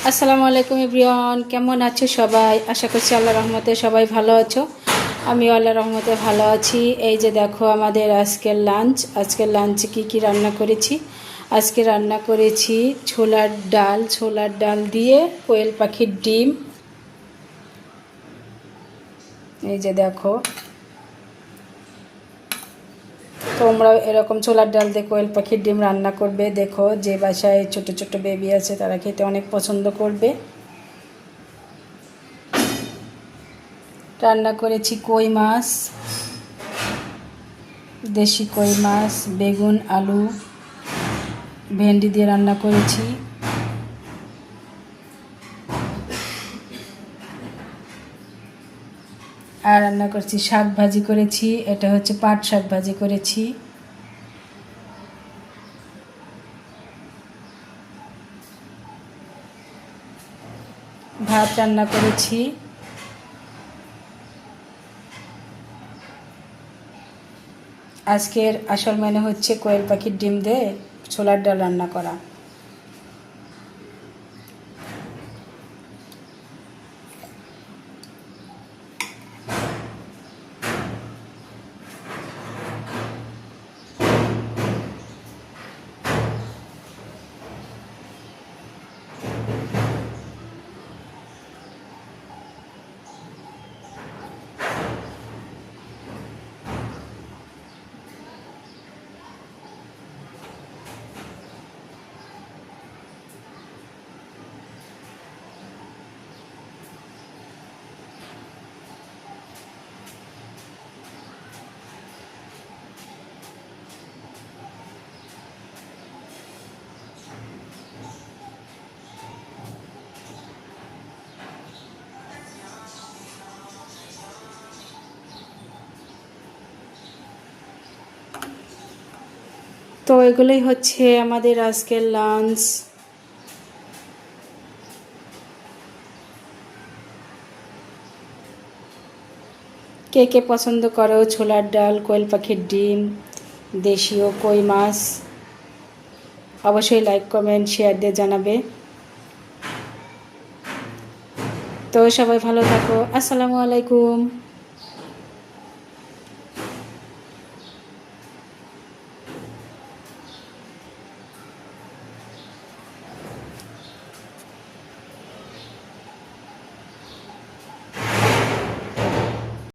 আসসালামু আলাইকুম এভরিওয়ান, কেমন আছো সবাই? আশা করছি আল্লাহর রহমতে সবাই ভালো আছো। আমিও আল্লাহর রহমতে ভালো আছি। এই যে দেখো আমাদের আজকের লাঞ্চে কি রান্না করেছি। আজকে রান্না করেছি ছোলার ডাল দিয়ে কোয়েল পাখির ডিম। এই যে দেখো, তোমরা এরকম ছোলার ডাল দিয়ে কোয়েল পাখির ডিম রান্না করবে। দেখো, যে বাসায় ছোট ছোট বেবি আছে তারা খেতে অনেক পছন্দ করবে। রান্না করেছি কই মাছ, দেশি কই মাছ, বেগুন, আলু, ভেন্ডি দিয়ে রান্না করেছি। আর রান্না করছি শাক ভাজি করেছি, এটা হচ্ছে পাট শাক ভাজি করেছি। ভাত রান্না করেছি। আজকের আসল মেনু হচ্ছে কোয়েল পাখির ডিম দিয়ে ছোলার ডাল রান্না করা। তো এগুলোই হচ্ছে আমাদের আজকের লাঞ্চ। কে কে পছন্দ করো ছোলার ডাল, কোয়েল পাখির ডিম, দেশীয় কই মাছ? অবশ্যই লাইক, কমেন্ট, শেয়ার দিয়ে জানাবে। তো সবাই ভালো থাকো। আসসালামু আলাইকুম।